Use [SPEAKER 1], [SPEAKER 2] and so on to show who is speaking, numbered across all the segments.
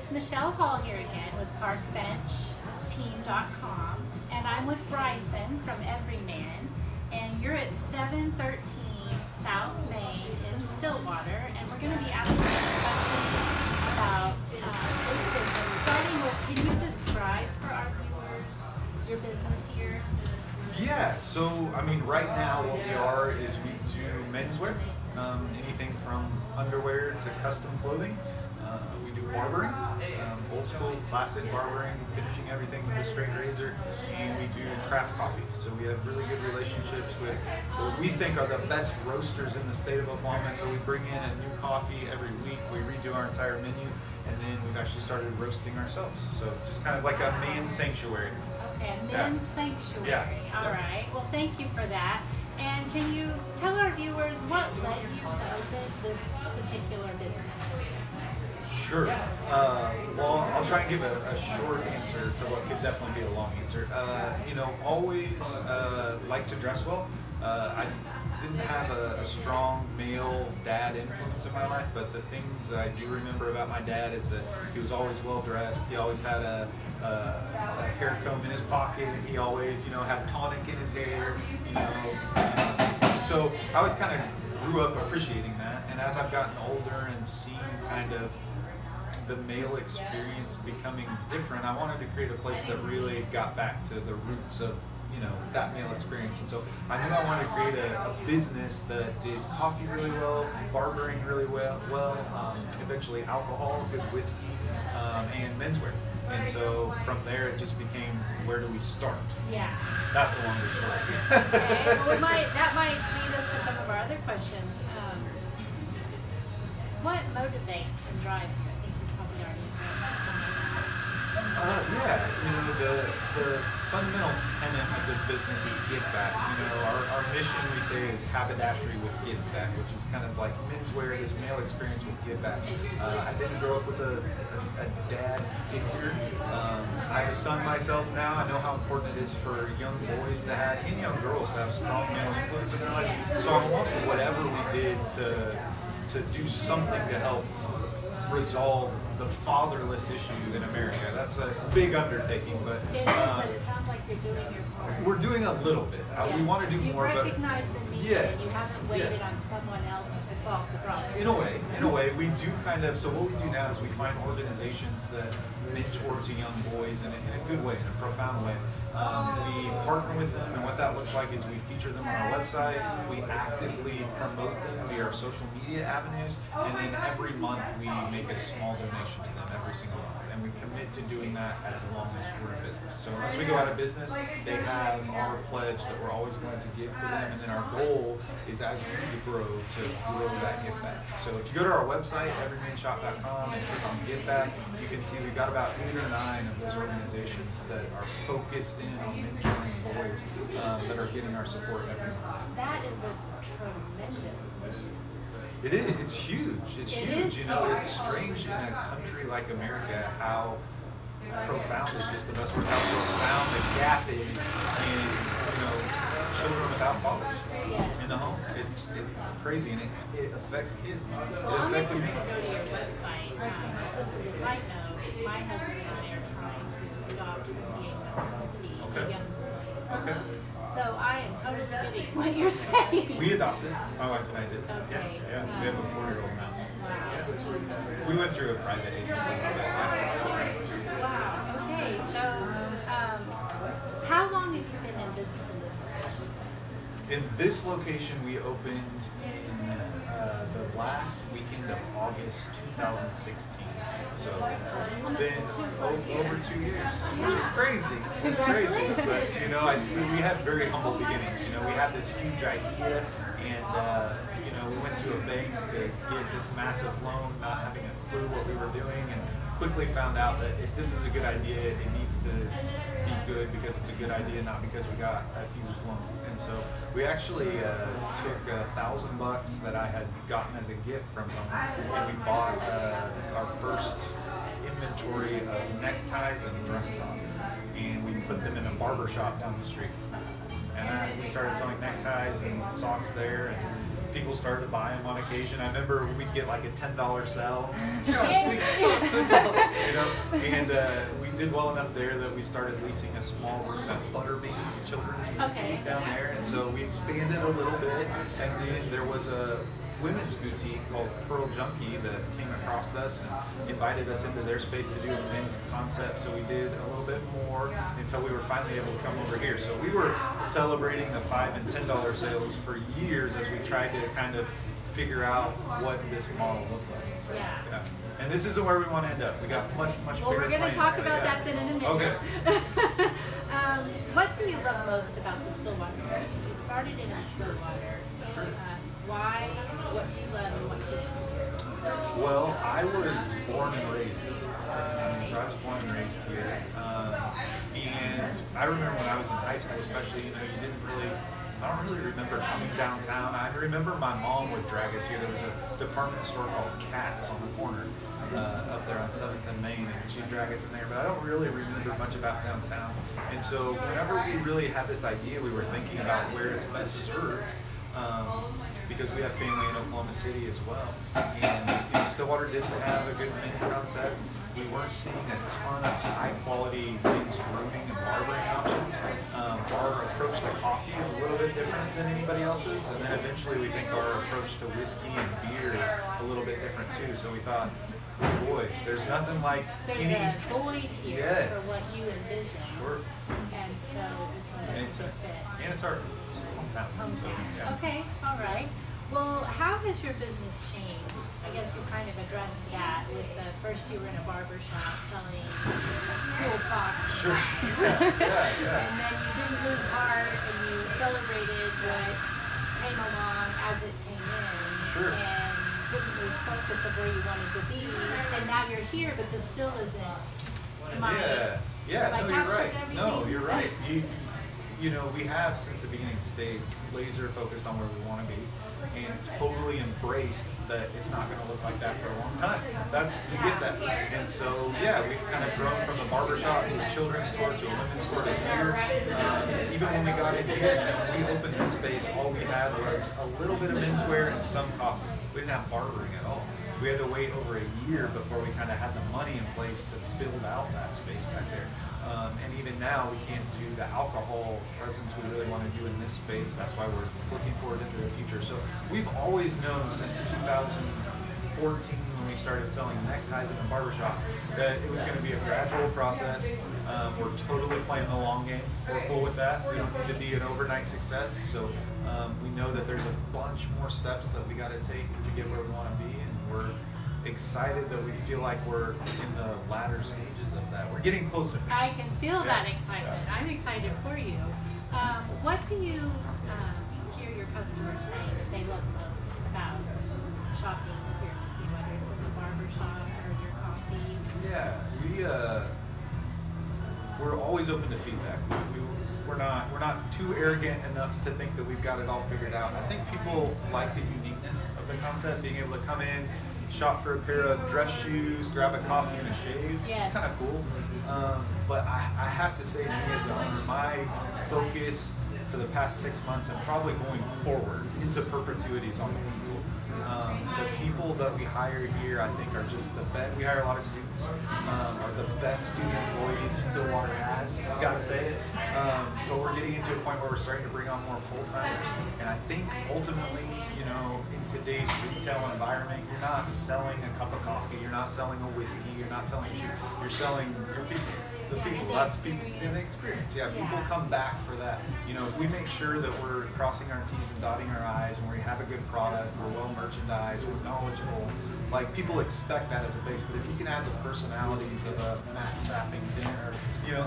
[SPEAKER 1] It's Michelle Hall here again with ParkBenchTeam.com, and I'm with Bryson from EveryMan, and you're at 713 South Main in Stillwater, and we're going to be asking you questions about this business. Starting with, can you describe for our viewers your business here?
[SPEAKER 2] Yeah, so right now what we are is we do menswear, anything from underwear to custom clothing. We do barbering, old school, classic barbering, finishing everything with a straight razor, and we do craft coffee. So we have really good relationships with what we think are the best roasters in the state of Oklahoma. So we bring in a new coffee every week. We redo our entire menu, and then we've actually started roasting ourselves. So just kind of like a man sanctuary.
[SPEAKER 1] Okay, men's sanctuary.
[SPEAKER 2] Yeah.
[SPEAKER 1] All right. Well, thank you for that. And can you tell our viewers what led you to open this particular business?
[SPEAKER 2] Sure. Well, I'll try and give a short answer to what could definitely be a long answer. Always like to dress well. I didn't have a strong male dad influence in my life, but the things that I do remember about my dad is that he was always well dressed. He always had a hair comb in his pocket. He always, had tonic in his hair. So I always kind of grew up appreciating that. And as I've gotten older and seen kind of the male experience becoming different, I wanted to create a place that really got back to the roots of that male experience. And so I knew I wanted to create a business that did coffee really well, barbering really well, eventually alcohol, good whiskey, and menswear. And so from there it just became, where do we start?
[SPEAKER 1] Yeah.
[SPEAKER 2] That's a longer story.
[SPEAKER 1] Okay. Well, that might lead us to some of our other questions. What motivates and drives you? I think you probably already addressed some of that.
[SPEAKER 2] The fundamental tenet of this business is give back. Our mission, we say, is haberdashery with give back, which is kind of like menswear, this male experience with give back. I didn't grow up with a dad figure. I have a son myself now. I know how important it is for young boys to have, and young girls to have strong male influence in their life. So I wanted whatever we did to do something to help resolve the fatherless issue in America. That's a big undertaking, but
[SPEAKER 1] it is, but it sounds like you're doing your part.
[SPEAKER 2] We're doing a little bit.
[SPEAKER 1] Yes.
[SPEAKER 2] We want to do more, but
[SPEAKER 1] you recognize the need, and you haven't waited on someone else to solve the problem.
[SPEAKER 2] In a way, we do kind of. So what we do now is we find organizations that mentor to young boys in a good way, in a profound way. We partner with them, and what that looks like is we feature them on our website, we actively promote them via our social media avenues, and then every month we make a small donation to them every single month. And we commit to doing that as long as we're in business. So unless we go out of business, they have our pledge that we're always going to give to them, and then our goal is, as we grow, to grow that give back. So if you go to our website, EveryManShop.com, and click on give back, you can see we've got about 8 or 9 of those organizations that are focused in on mentoring boys that are getting our support every month.
[SPEAKER 1] That is a tremendous mission.
[SPEAKER 2] It is. It's huge. It's huge. It's strange in a country like America how profound is just the best word. How profound the gap is in children without fathers in the home. It's crazy, and it affects kids.
[SPEAKER 1] Well, just to go to your website, just as a side note, my husband and I are trying to adopt from DHS custody a young boy.
[SPEAKER 2] Okay.
[SPEAKER 1] So I am totally getting what you're saying.
[SPEAKER 2] We adopted. My wife and I did.
[SPEAKER 1] Okay.
[SPEAKER 2] Yeah. We have a 4-year-old now.
[SPEAKER 1] Wow.
[SPEAKER 2] We went through a private agency.
[SPEAKER 1] Wow. Okay. So, how long have you been in business in this location?
[SPEAKER 2] In this location, we opened in the last weekend of August 2016. So it's been over 2 years, which is crazy. It's crazy. But, we had very humble beginnings. We had this huge idea, and we went to a bank to get this massive loan, not having a clue what we were doing, and quickly found out that if this is a good idea, it needs to be good because it's a good idea, not because we got a huge loan. And so we actually took $1,000 that I had gotten as a gift from someone, and we bought our first inventory of neckties and dress socks, and we put them in a barber shop down the street. And we started selling neckties and socks there, and people started to buy them on occasion. I remember we'd get like a $10 sale. And we did well enough there that we started leasing a small room at Butterbean Children's Boutique down there. And so we expanded a little bit. And then there was a women's boutique called Pearl Junkie that came across us and invited us into their space to do a men's concept. So we did a little bit more until we were finally able to come over here. So we were celebrating the $5 and $10 sales for years as we tried to kind of figure out what this model looked like. So, yeah. And this isn't where we want to end up. We got much bigger.
[SPEAKER 1] Well, we're going to talk about that then in a minute.
[SPEAKER 2] Okay.
[SPEAKER 1] What do you love most about the Stillwater area? You started in Stillwater.
[SPEAKER 2] Sure.
[SPEAKER 1] Why? What do you love and what keeps you here?
[SPEAKER 2] Well, I was born and raised in Stillwater. So I was born and raised here. And I remember when I was in high school, especially, I don't really remember coming downtown. I remember my mom would drag us here. There was a department store called Katz on the corner up there on 7th and Main, and she'd drag us in there. But I don't really remember much about downtown. And so whenever we really had this idea, we were thinking about where it's best served. Because we have family in Oklahoma City as well. And Stillwater didn't have a good men's concept. We weren't seeing a ton of high-quality men's grooming and barbering options. Our approach to coffee is a little bit different than anybody else's, and then eventually we think our approach to whiskey and beer is a little bit different too. So we thought, boy, there's nothing like
[SPEAKER 1] There's a void here for what you envision.
[SPEAKER 2] Sure.
[SPEAKER 1] And so just let it fit.
[SPEAKER 2] And it's our hometown. So, yeah.
[SPEAKER 1] Okay, all right. Well, how has your business changed? I guess you kind of addressed that with first you were in a barber shop selling cool socks.
[SPEAKER 2] Sure. Yeah.
[SPEAKER 1] And then you didn't lose heart and you celebrated what came along as it came in.
[SPEAKER 2] Sure.
[SPEAKER 1] And didn't lose focus of where you wanted to be. And now you're here, but this still isn't.
[SPEAKER 2] Yeah. No, you're right.
[SPEAKER 1] Everything?
[SPEAKER 2] No, you're right. We have since the beginning stayed laser focused on where we want to be, and totally embraced that it's not going to look like that for a long time. We get that. And so, we've kind of grown from the barbershop to a children's store to a women's store to here. Even when we got in here and when we opened this space, all we had was a little bit of menswear and some coffee. We didn't have barbering at all. We had to wait over a year before we kind of had the money in place to build out that space back there. And even now, we can't do the alcohol presence we really want to do in this space. That's why we're looking forward into the future. So we've always known since 2014 when we started selling neckties in the barbershop that it was going to be a gradual process. We're totally playing the long game. We're cool with that. We don't need to be an overnight success. So we know that there's a bunch more steps that we got to take to get where we want to be, and we're excited that we feel like we're in the latter stages of that. We're getting closer.
[SPEAKER 1] I can feel that excitement. I'm excited for you. What do you hear your customers saying that they love most about shopping here with you, whether it's in the barber shop or your coffee?
[SPEAKER 2] Yeah, we're always open to feedback. We're not too arrogant enough to think that we've got it all figured out. I think people like the uniqueness of the concept, being able to come in, shop for a pair of dress shoes, grab a coffee and a shave.
[SPEAKER 1] Yes.
[SPEAKER 2] Kind of cool. But I have to say, to me as the owner, my focus for the past 6 months and probably going forward into perpetuity is on the people. The people that we hire here, I think, are just the best. We hire a lot of students, are the best student employees Stillwater has. I've got to say it. But we're getting into a point where we're starting to bring on more full-timers. And I think ultimately, in today's retail environment, you're not selling a cup of coffee, you're not selling a whiskey, you're not selling a shoe. You're selling your people. The people, that's people in the experience. Yeah, people come back for that. If we make sure that we're crossing our T's and dotting our I's, and we have a good product, we're well merchandised, we're knowledgeable, like people expect that as a base. But if you can add the personalities of a Matt Sapping dinner,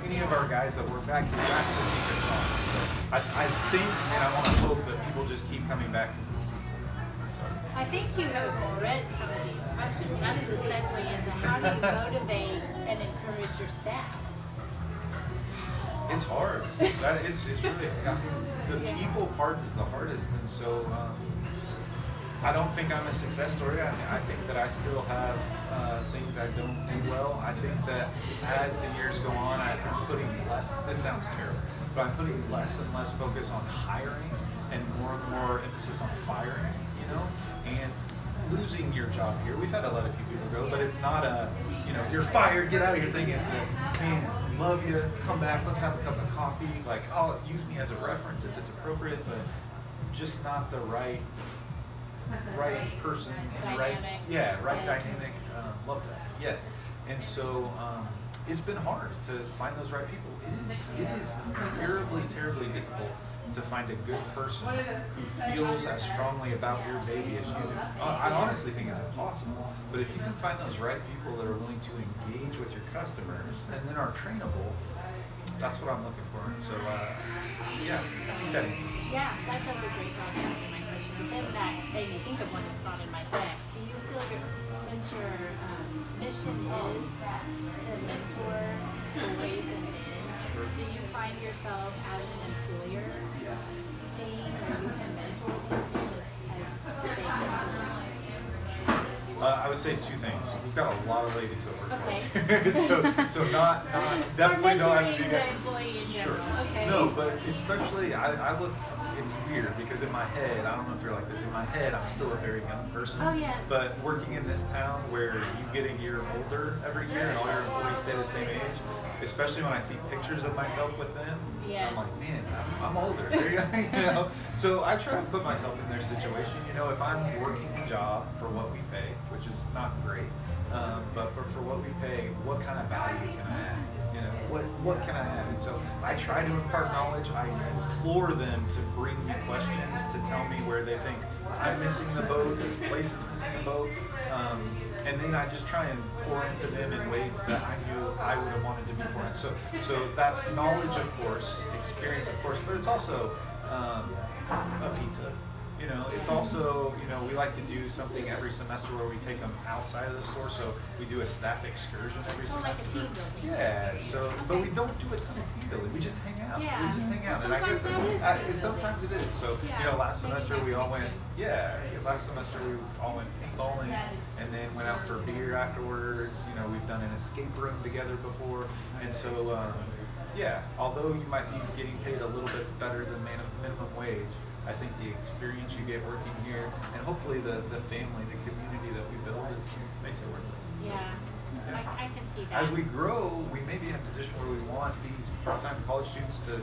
[SPEAKER 2] any of our guys that work back here, that's the secret sauce. So I think, and I want to hope that people just keep coming back.
[SPEAKER 1] I think you have read some of these questions. That is a segue into how do you motivate and encourage your staff?
[SPEAKER 2] It's hard. It's really, the people part is the hardest, and so I don't think I'm a success story. I think that I still have things I don't do well. I think that as the years go on, I'm putting less, this sounds terrible, but I'm putting less and less focus on hiring and more emphasis on firing, and losing your job here. We've had to let a few people go, but it's not a, you're fired, get out of here thing. It's a, man, love you, come back, let's have a cup of coffee. Like, I'll use me as a reference if it's appropriate, but just not the right person in the right, dynamic. Love that. Yes. And so it's been hard to find those right people. It is terribly difficult to find a good person who feels as strongly about your baby as you do. I honestly think it's impossible. But if you can find those right people that are willing to engage with your customers and then are trainable, that's what I'm looking for. And so, I think that answers it.
[SPEAKER 1] Yeah, that does a great job answering my question. But then that made me think of one that's not in my deck. Do you feel like since your mission is to mentor boys and men, do you find yourself as an employer seeing where you can mentor these men as they come
[SPEAKER 2] I would say two things. We've got a lot of ladies that work for us. so not definitely don't have to do that.
[SPEAKER 1] Employee in
[SPEAKER 2] Sure.
[SPEAKER 1] general. Okay.
[SPEAKER 2] No, but especially I look. It's weird because in my head, I don't know if you're like this. In my head, I'm still a very young person.
[SPEAKER 1] Oh yes.
[SPEAKER 2] But working in this town where you get a year older every year and all your employees stay the same age, especially when I see pictures of myself with them,
[SPEAKER 1] Yes.
[SPEAKER 2] I'm like, man, I'm older. They're young, So I try to put myself in their situation. If I'm working a job for what we pay, which is not great, but for what we pay, what kind of value can I add? What can I add? And so I try to impart knowledge. I implore them to bring me questions to tell me where they think I'm missing the boat, this place is missing the boat. And then I just try and pour into them in ways that I knew I would have wanted to be poured in. So that's knowledge, of course, experience, of course, but it's also a pizza. It's also, we like to do something every semester where we take them outside of the store. So we do a staff excursion every semester.
[SPEAKER 1] Like a team building.
[SPEAKER 2] Yeah. So, but we don't do a ton of team building. We just hang out.
[SPEAKER 1] Yeah.
[SPEAKER 2] We just hang out. And I guess sometimes it is. So, last semester we all went. Yeah. Last semester we all went paintballing, and then went out for beer afterwards. We've done an escape room together before, and so. Although you might be getting paid a little bit better than minimum wage, I think the experience you get working here, and hopefully the family, the community that we build, makes it worth it.
[SPEAKER 1] Yeah, I can see that.
[SPEAKER 2] As we grow, we may be in a position where we want these part-time college students to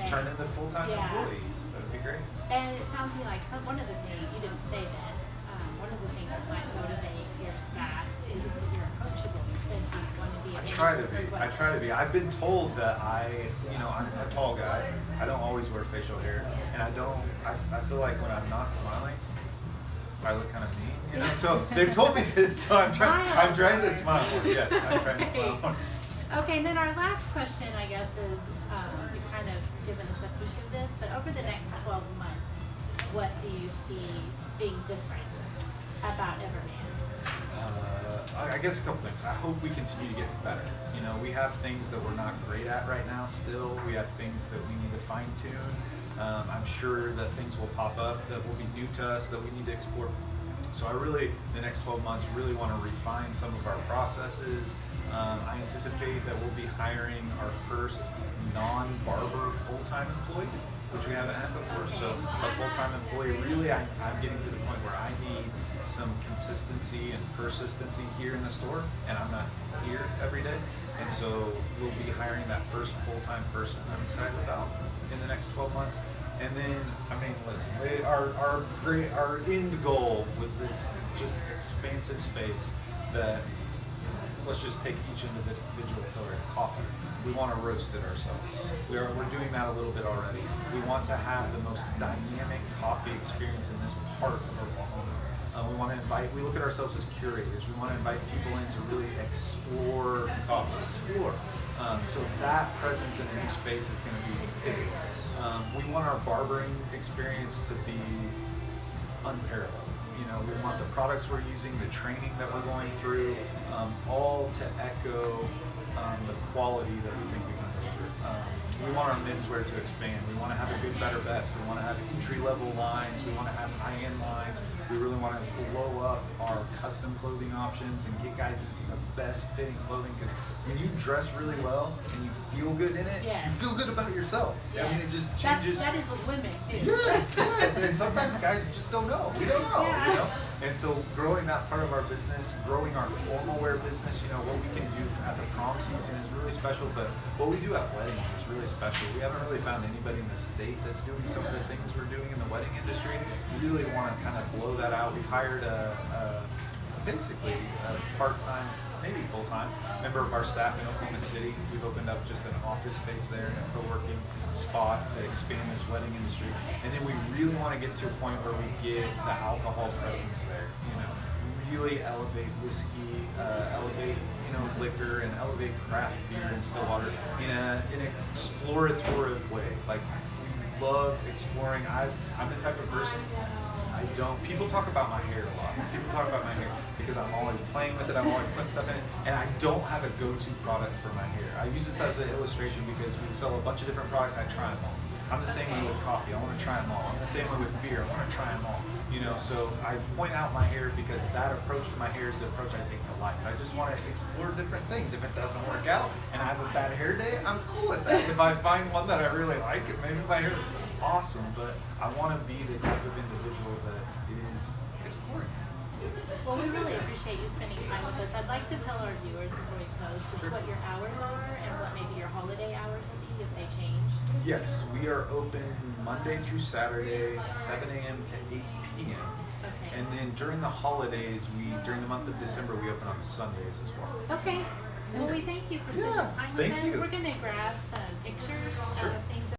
[SPEAKER 2] turn into full-time employees. That would be great.
[SPEAKER 1] And it sounds to me like one of the things, you didn't say this, one of the things that might motivate your staff is just that you're approachable. You said you want to be.
[SPEAKER 2] I try to be. I've been told that I'm a tall guy. I don't always wear facial hair, and I feel like when I'm not smiling, I look kind of mean. So they've told me this. So I'm trying to smile more. Yes, I'm trying to smile more.
[SPEAKER 1] Okay, and then our last question, I guess, is you've kind of given us a peek of this, but over the next 12 months, what do you see being different about EveryMan?
[SPEAKER 2] I guess a couple things. I hope we continue to get better. We have things that we're not great at right now still. We have things that we need to fine tune. I'm sure that things will pop up that will be new to us that we need to explore. So I really, the next 12 months, really want to refine some of our processes. I anticipate that we'll be hiring our first non-barber full-time employee, which we haven't had before. So a full-time employee, really, I'm getting to the point where I need some consistency and persistency here in the store, and I'm not here every day. And so we'll be hiring that first full-time person I'm excited about in the next 12 months. And then, listen, our end goal was this just expansive space that, let's just take each individual pillar. Coffee. We want to roast it ourselves. We're doing that a little bit already. We want to have the most dynamic coffee experience in this part of Oklahoma. We look at ourselves as curators. We want to invite people in to really explore coffee, so that presence in a new space is going to be big. We want our barbering experience to be unparalleled. We want the products we're using, the training that we're going through, all to echo the quality that we think we can deliver. We want our menswear to expand. We want to have a good, better, best. We want to have entry-level lines. We want to have high-end lines. We really want to blow up our custom clothing options and get guys into the best fitting clothing, because when you dress really well and you feel good in it, you feel good about yourself.
[SPEAKER 1] Yes.
[SPEAKER 2] It just changes.
[SPEAKER 1] That is with women too.
[SPEAKER 2] Yes. And sometimes guys just don't know. We don't know. And so growing that part of our business, growing our formal wear business, what we can do at the prom season is really special, but what we do at weddings is really special. We haven't really found anybody in the state that's doing some of the things we're doing in the wedding industry. We really want to kind of blow that out. We've hired basically a part-time, maybe full-time member of our staff in Oklahoma City. We've opened up just an office space there and a co-working spot to expand this wedding industry. And then we really want to get to a point where we get the alcohol presence there. Really elevate whiskey, elevate liquor, and elevate craft beer in Stillwater in an explorative way. Like, we love exploring. I'm the type of person. People talk about my hair a lot. People talk about my hair because I'm always playing with it, I'm always putting stuff in it, and I don't have a go-to product for my hair. I use this as an illustration because we sell a bunch of different products, I try them all. I'm the same way with coffee, I want to try them all. I'm the same way with beer, I want to try them all. So I point out my hair because that approach to my hair is the approach I take to life. I just want to explore different things. If it doesn't work out and I have a bad hair day, I'm cool with that. If I find one that I really like, maybe my hair awesome, but I want to be the type of individual that is exploring.
[SPEAKER 1] Well, we really appreciate you spending time with us. I'd like to tell our viewers before we close just what your hours are and what maybe your holiday hours will be if they change.
[SPEAKER 2] Yes, we are open Monday through Saturday, 7 a.m. to 8 p.m.
[SPEAKER 1] Okay.
[SPEAKER 2] And then during the holidays, during the month of December, we open on Sundays as well.
[SPEAKER 1] Okay. Well, we thank you for spending time with us.
[SPEAKER 2] Thank you.
[SPEAKER 1] We're going to grab some pictures of things